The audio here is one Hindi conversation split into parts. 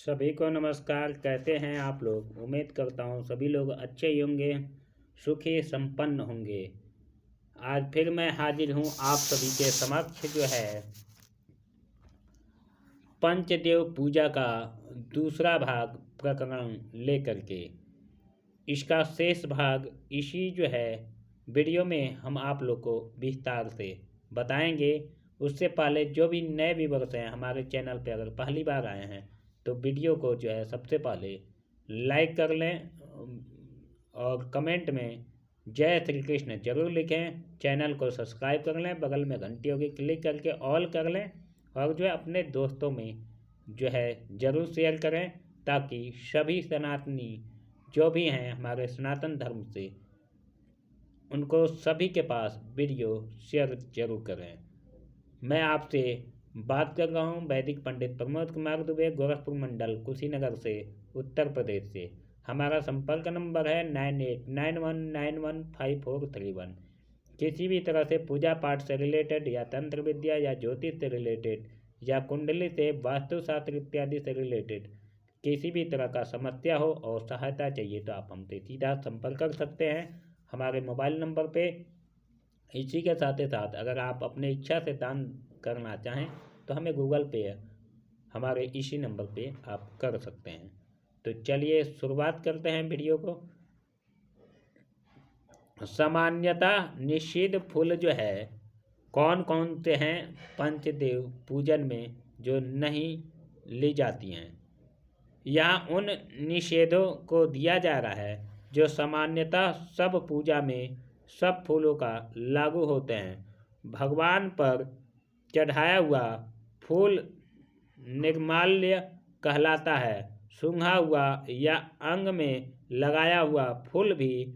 सभी को नमस्कार। कहते हैं आप लोग। उम्मीद करता हूँ सभी लोग अच्छे ही होंगे, सुखी संपन्न होंगे। आज फिर मैं हाजिर हूँ आप सभी के समक्ष जो है पंचदेव पूजा का दूसरा भाग प्रकरण लेकर के। इसका शेष भाग इसी जो है वीडियो में हम आप लोग को विस्तार से बताएंगे। उससे पहले जो भी नए व्यूअर्स हैं हमारे चैनल पे अगर पहली बार आए हैं तो वीडियो को जो है सबसे पहले लाइक कर लें और कमेंट में जय श्री कृष्ण जरूर लिखें। चैनल को सब्सक्राइब कर लें, बगल में घंटी होगी क्लिक करके ऑल कर लें और जो है अपने दोस्तों में जो है ज़रूर शेयर करें ताकि सभी सनातनी जो भी हैं हमारे सनातन धर्म से उनको सभी के पास वीडियो शेयर जरूर करें। मैं आपसे बात कर रहा हूँ वैदिक पंडित प्रमोद कुमार दुबे, गोरखपुर मंडल, कुशीनगर से, उत्तर प्रदेश से। हमारा संपर्क नंबर है 9891915431। किसी भी तरह से पूजा पाठ से रिलेटेड या तंत्र विद्या या ज्योतिष से रिलेटेड या कुंडली से, वास्तुशास्त्र इत्यादि से रिलेटेड किसी भी तरह का समस्या हो और सहायता चाहिए तो आप हमसे सीधा संपर्क कर सकते हैं हमारे मोबाइल नंबर पे। इसी के साथ ही साथ अगर आप अपने इच्छा से दान करना चाहें तो हमें गूगल पे हमारे इसी नंबर पे आप कर सकते हैं। तो चलिए शुरुआत करते हैं वीडियो को। सामान्यतः निषिद्ध फूल जो है कौन कौन से हैं पंचदेव पूजन में जो नहीं ली जाती हैं। यहाँ उन निषेधों को दिया जा रहा है जो सामान्यतः सब पूजा में सब फूलों का लागू होते हैं। भगवान पर चढ़ाया हुआ फूल निर्माल्य कहलाता है। सूंघा हुआ या अंग में लगाया हुआ फूल भी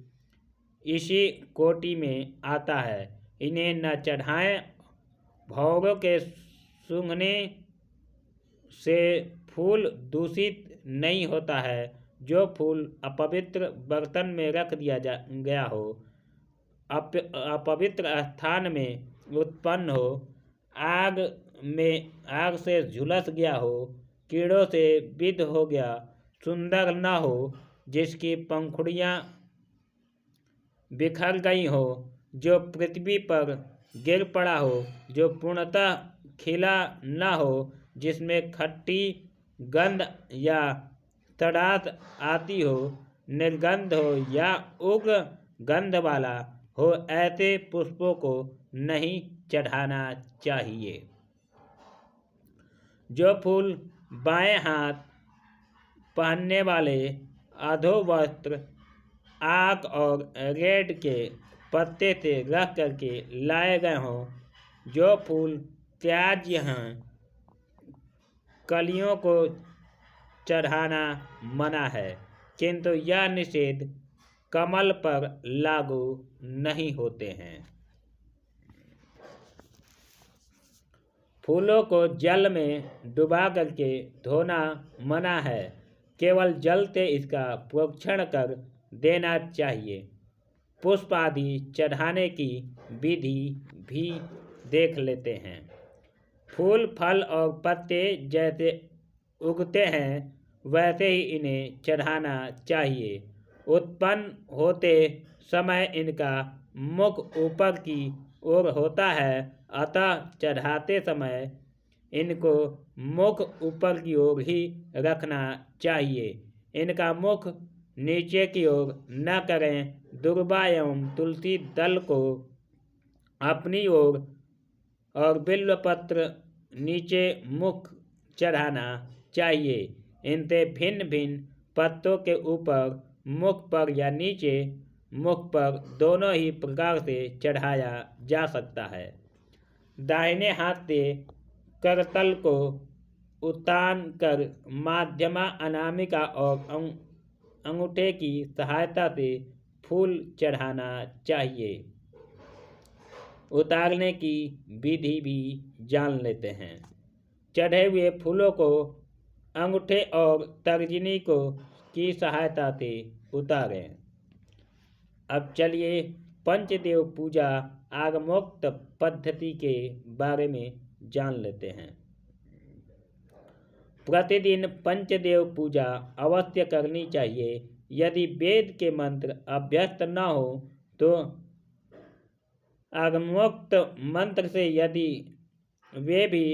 इसी कोटि में आता है। इन्हें न चढ़ाएं। भोगों के सूंघने से फूल दूषित नहीं होता है। जो फूल अपवित्र बर्तन में रख दिया गया हो, अपवित्र स्थान में उत्पन्न हो, आग से झुलस गया हो, कीड़ों से विद्ध हो गया, सुंदर न हो, जिसकी पंखुड़ियाँ बिखर गई हो, जो पृथ्वी पर गिर पड़ा हो, जो पूर्णतः खिला न हो, जिसमें खट्टी गंध या तड़ास आती हो, निर्गंध हो या उग्र गंध वाला हो, ऐसे पुष्पों को नहीं चढ़ाना चाहिए। जो फूल बाएं हाथ पहनने वाले अधोवस्त्र, आक और रेड के पत्ते से रख करके लाए गए हों, जो फूल त्याज्य हैं, कलियों को चढ़ाना मना है। किंतु यह निषेध कमल पर लागू नहीं होते हैं। फूलों को जल में डुबा करके धोना मना है। केवल जल से इसका प्रोक्षण कर देना चाहिए। पुष्प आदि चढ़ाने की विधि भी देख लेते हैं। फूल, फल और पत्ते जैसे उगते हैं वैसे ही इन्हें चढ़ाना चाहिए। उत्पन्न होते समय इनका मुख ऊपर की ओर होता है, अतः चढ़ाते समय इनको मुख ऊपर की ओर ही रखना चाहिए। इनका मुख नीचे की ओर न करें। दुर्वा एवं तुलसी दल को अपनी ओर और बिल्वपत्र नीचे मुख चढ़ाना चाहिए। इनसे भिन्न भिन्न पत्तों के ऊपर, मुख पर या नीचे मुख पर, दोनों ही प्रकार से चढ़ाया जा सकता है। दाहिने हाथ से करतल को उतान कर माध्यमा, अनामिका और अंगूठे की सहायता से फूल चढ़ाना चाहिए। उतारने की विधि भी जान लेते हैं। चढ़े हुए फूलों को अंगूठे और तर्जनी की सहायता से उतारें। अब चलिए पंचदेव पूजा आगमोक्त पद्धति के बारे में जान लेते हैं। प्रतिदिन पंचदेव पूजा अवश्य करनी चाहिए। यदि वेद के मंत्र अभ्यस्त न हो तो आगमोक्त मंत्र से, यदि वे भी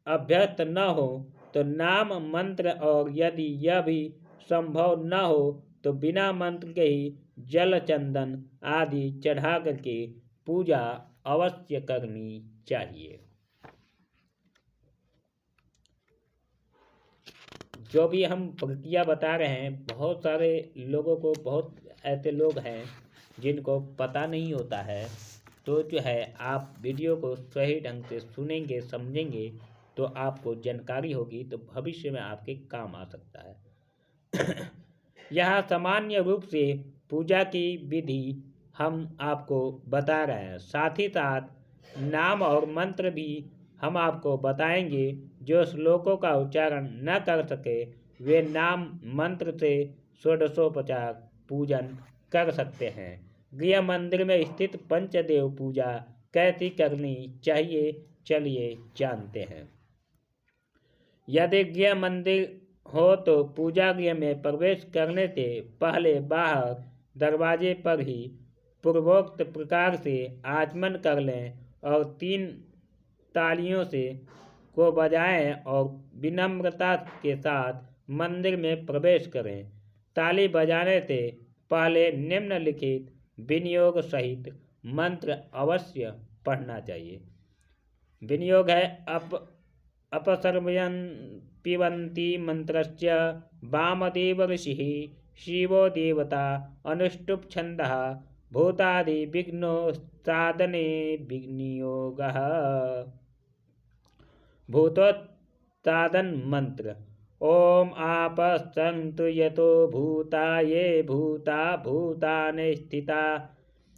अभ्यस्त न हो तो नाम मंत्र, और यदि यह भी संभव न हो तो बिना मंत्र के ही जल चंदन आदि चढ़ा करके पूजा अवश्य करनी चाहिए। जो भी हम प्रक्रिया बता रहे हैं, बहुत सारे लोगों को, बहुत ऐसे लोग हैं जिनको पता नहीं होता है, तो जो है आप वीडियो को सही ढंग से सुनेंगे, समझेंगे तो आपको जानकारी होगी, तो भविष्य में आपके काम आ सकता है। यह सामान्य रूप से पूजा की विधि हम आपको बता रहे हैं, साथ ही साथ नाम और मंत्र भी हम आपको बताएंगे। जो श्लोकों का उच्चारण न कर सके वे नाम मंत्र से षोडशोपचार पूजन कर सकते हैं। गृह मंदिर में स्थित पंचदेव पूजा कैसी करनी चाहिए, चलिए जानते हैं। यदि गृह मंदिर हो तो पूजा गृह में प्रवेश करने से पहले बाहर दरवाजे पर ही पूर्वोक्त प्रकार से आचमन कर लें और 3 तालियों से को बजाएं और विनम्रता के साथ मंदिर में प्रवेश करें। ताली बजाने से पहले निम्नलिखित विनियोग सहित मंत्र अवश्य पढ़ना चाहिए। विनियोग है अपसर्वयन् पिबन्ति मंत्रस्य वामदेव ऋषिः शिवो देवता अनुष्टुप् छन्दः भूतादि विघ्नो साधने विनियोगः। भूतोत्पादन मंत्र। ओम आपस्सन्तु यतो भूता ये भूता भूतानि स्थिता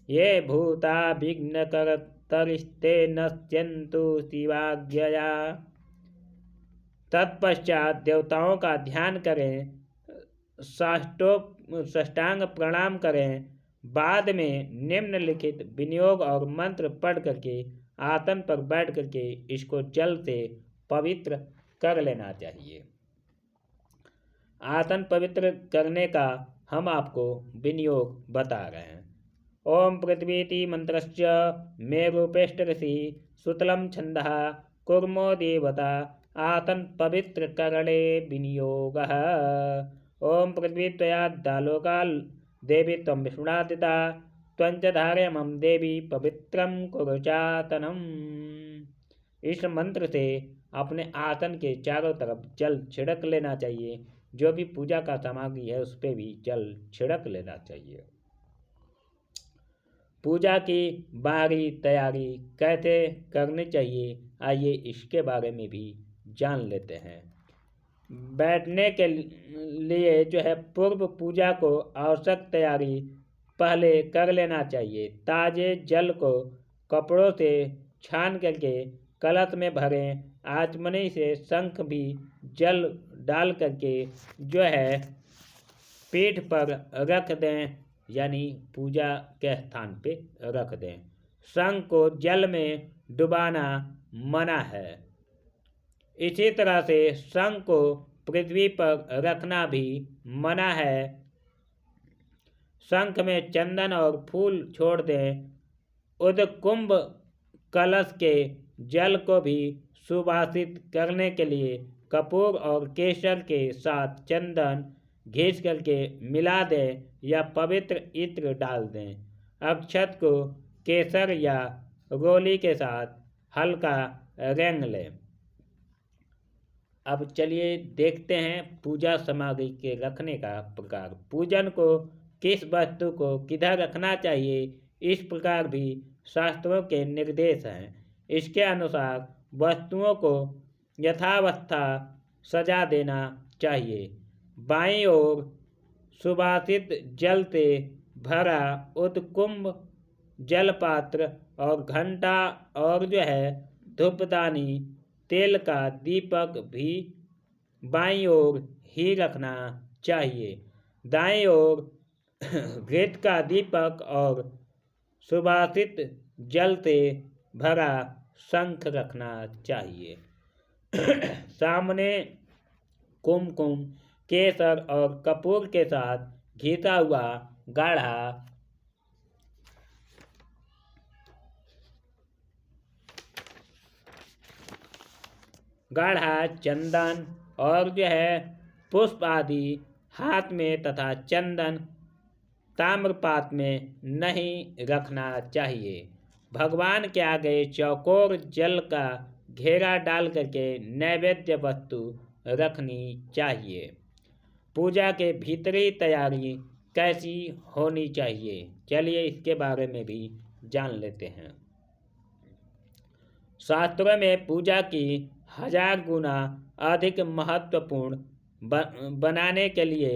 ये भूता विघ्नकर्तरिस्ते नश्यन्तु शिवाज्ञया। तत्पश्चात देवताओं का ध्यान करें, साष्टांग प्रणाम करें। बाद में निम्नलिखित विनियोग और मंत्र पढ़ करके आसन पर बैठ करके इसको जल से पवित्र कर लेना चाहिए। आसन पवित्र करने का हम आपको विनियोग बता रहे हैं। ओम पृथ्वीति मंत्रस्य मेघोपेष्ट ऋषि सुतलम छंदः कुर्मो देवता आसन पवित्र करणे विनियोगः। ओम पृथ्वी त्वया दालोका देवी त्वं विष्णुनादिता त्वं च धारयमं देवी पवित्रं कुरु चातनम्। इस मंत्र से अपने आसन के चारों तरफ जल छिड़क लेना चाहिए। जो भी पूजा का सामग्री है उस पर भी जल छिड़क लेना चाहिए। पूजा की बाहरी तैयारी कैसे करनी चाहिए, आइए इसके बारे में भी जान लेते हैं। बैठने के लिए जो है पूर्व पूजा को आवश्यक तैयारी पहले कर लेना चाहिए। ताजे जल को कपड़ों से छान करके कलश में भरें। आचमनी से शंख भी जल डाल करके जो है पीठ पर रख दें, यानी पूजा के स्थान पे रख दें। शंख को जल में डुबाना मना है। इसी तरह से शंख को पृथ्वी पर रखना भी मना है। शंख में चंदन और फूल छोड़ दें। उद्कुंभ कलश के जल को भी सुवासित करने के लिए कपूर और केसर के साथ चंदन घिस करके मिला दें या पवित्र इत्र डाल दें। अक्षत को केसर या रोली के साथ हल्का रेंग लें। अब चलिए देखते हैं पूजा सामग्री के रखने का प्रकार। पूजन को किस वस्तु को किधर रखना चाहिए, इस प्रकार भी शास्त्रों के निर्देश हैं। इसके अनुसार वस्तुओं को यथावस्था सजा देना चाहिए। बाईं ओर सुवासित जल से भरा उद्कुंभ जलपात्र और घंटा और जो है धूपदानी तेल का दीपक भी बाईं ओर ही रखना चाहिए। दाईं ओर घृत का दीपक और सुवासित जल से भरा शंख रखना चाहिए। सामने कुमकुम, केसर और कपूर के साथ घिसा हुआ गाढ़ा चंदन और पुष्प आदि हाथ में तथा चंदन ताम्रपात्र में नहीं रखना चाहिए। भगवान के आगे चौकोर जल का घेरा डाल करके नैवेद्य वस्तु रखनी चाहिए। पूजा के भीतरी तैयारी कैसी होनी चाहिए, चलिए इसके बारे में भी जान लेते हैं। शास्त्रों में पूजा की 1000 गुना अधिक महत्वपूर्ण बनाने के लिए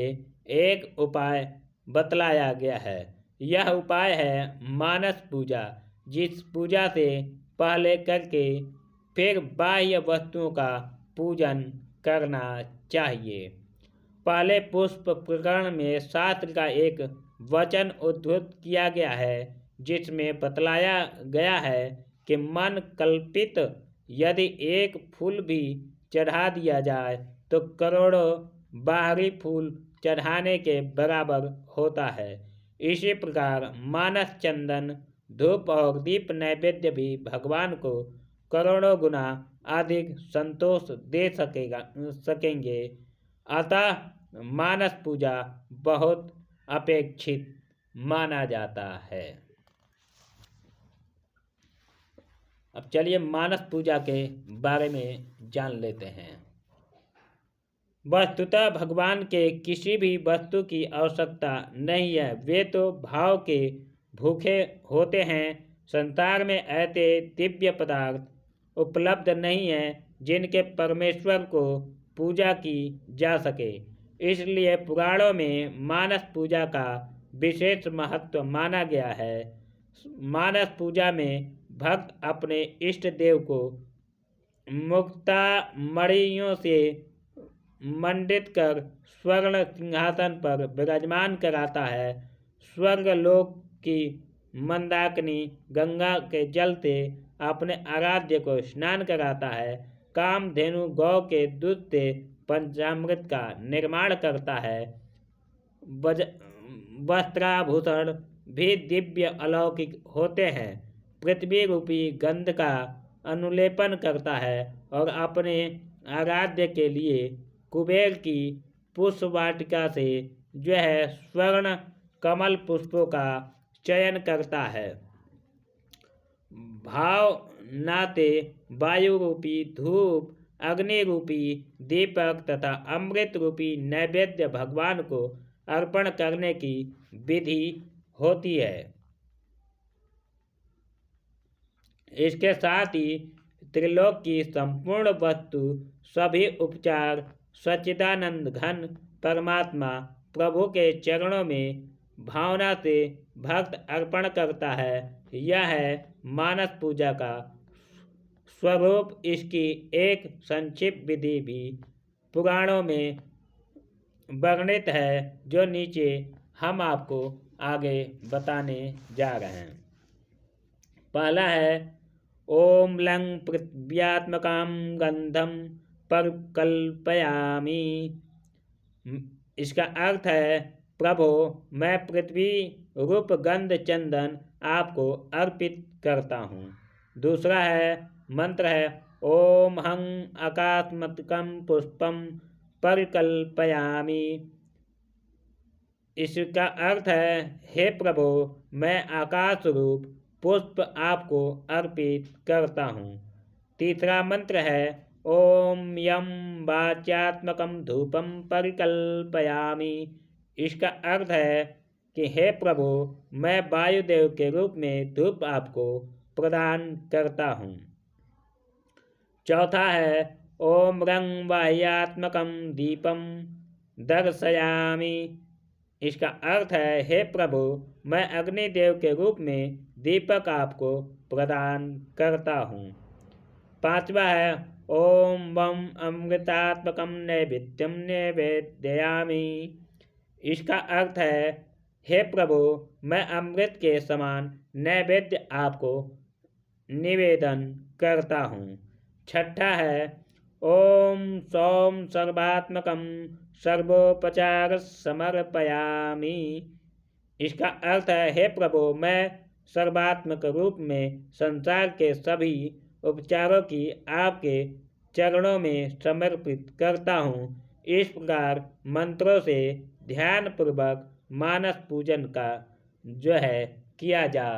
एक उपाय बतलाया गया है। यह उपाय है मानस पूजा, जिस पूजा से पहले करके फिर बाह्य वस्तुओं का पूजन करना चाहिए। पहले पुष्प प्रकरण में शास्त्र का एक वचन उद्धृत किया गया है, जिसमें बतलाया गया है कि मन कल्पित यदि एक फूल भी चढ़ा दिया जाए तो करोड़ों बाहरी फूल चढ़ाने के बराबर होता है। इसी प्रकार मानस चंदन, धूप और दीप नैवेद्य भी भगवान को करोड़ों गुना अधिक संतोष दे सकेंगे। अतः मानस पूजा बहुत अपेक्षित माना जाता है। अब चलिए मानस पूजा के बारे में जान लेते हैं। वस्तुतः भगवान के किसी भी वस्तु की आवश्यकता नहीं है, वे तो भाव के भूखे होते हैं। संसार में ऐसे दिव्य पदार्थ उपलब्ध नहीं हैं जिनके परमेश्वर को पूजा की जा सके। इसलिए पुराणों में मानस पूजा का विशेष महत्व माना गया है। मानस पूजा में भक्त अपने इष्ट देव को मुक्ता मणियों से मंडित कर स्वर्ण सिंहासन पर विराजमान कराता है। स्वर्ग लोक की मंदाकिनी गंगा के जल से अपने आराध्य को स्नान कराता है। कामधेनु गौ के दूध से पंचामृत का निर्माण करता है। वस्त्राभूषण भी दिव्य अलौकिक होते हैं। पृथ्वी रूपी गंध का अनुलेपन करता है और अपने आराध्य के लिए कुबेर की पुष्प वाटिका से स्वर्ण कमल पुष्पों का चयन करता है। भाव नाते वायु रूपी धूप, अग्नि रूपी दीपक तथा अमृत रूपी नैवेद्य भगवान को अर्पण करने की विधि होती है। इसके साथ ही त्रिलोक की संपूर्ण वस्तु, सभी उपचार सच्चिदानंद घन परमात्मा प्रभु के चरणों में भावना से भक्त अर्पण करता है। यह है मानस पूजा का स्वरूप। इसकी एक संक्षिप्त विधि भी पुराणों में वर्णित है, जो नीचे हम आपको आगे बताने जा रहे हैं। पहला है ओम लंग पृथ्व्यात्मकां गंधम परिकल्पयामि। इसका अर्थ है प्रभु, मैं पृथ्वी रूप गंध चंदन आपको अर्पित करता हूँ। दूसरा है मंत्र है ओम हं आकाशमतकं पुष्पम परिकल्पयामि। इसका अर्थ है हे प्रभु, मैं आकाश रूप पुष्प आपको अर्पित करता हूँ। तीसरा मंत्र है ओम यम वाच्यात्मकं धूपम परिकल्पयामि। इसका अर्थ है कि हे प्रभु, मैं वायुदेव के रूप में धूप आपको प्रदान करता हूँ। चौथा है ओम रंग बाह्यात्मकं दीपम दर्शयामि। इसका अर्थ है हे प्रभु, मैं अग्निदेव के रूप में दीपक आपको प्रदान करता हूँ। पांचवा है ओम वम अमृतात्मकं नैवेद्यम नैवेद्यामि। इसका अर्थ है हे प्रभु, मैं अमृत के समान नैवेद्य आपको निवेदन करता हूँ। छठा है ओम सौम सर्वात्मकं सर्वोपचार समर्पयामि। इसका अर्थ है, हे प्रभु, मैं सर्वात्मक रूप में संसार के सभी उपचारों की आपके चरणों में समर्पित करता हूँ। इस प्रकार मंत्रों से ध्यान पूर्वक मानस पूजन का जो है किया जा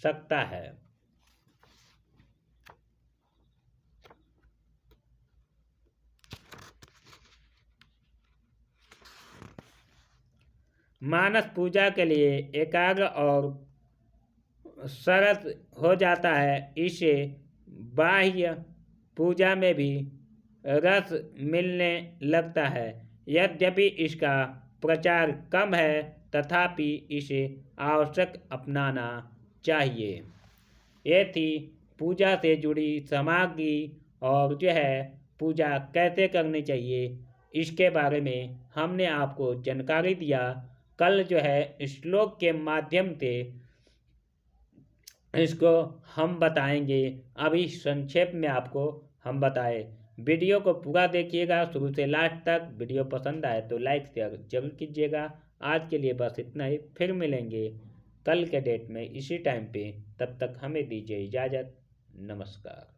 सकता है। मानस पूजा के लिए एकाग्र और सरल हो जाता है। इसे बाह्य पूजा में भी रस मिलने लगता है। यद्यपि इसका प्रचार कम है, तथापि इसे आवश्यक अपनाना चाहिए। ये थी पूजा से जुड़ी सामग्री और जो है पूजा कैसे करनी चाहिए, इसके बारे में हमने आपको जानकारी दिया। कल जो है श्लोक के माध्यम से इसको हम बताएंगे। अभी संक्षेप में आपको हम बताए। वीडियो को पूरा देखिएगा शुरू से लास्ट तक। वीडियो पसंद आए तो लाइक शेयर जरूर कीजिएगा। आज के लिए बस इतना ही। फिर मिलेंगे कल के डेट में इसी टाइम पे। तब तक हमें दीजिए इजाज़त। नमस्कार।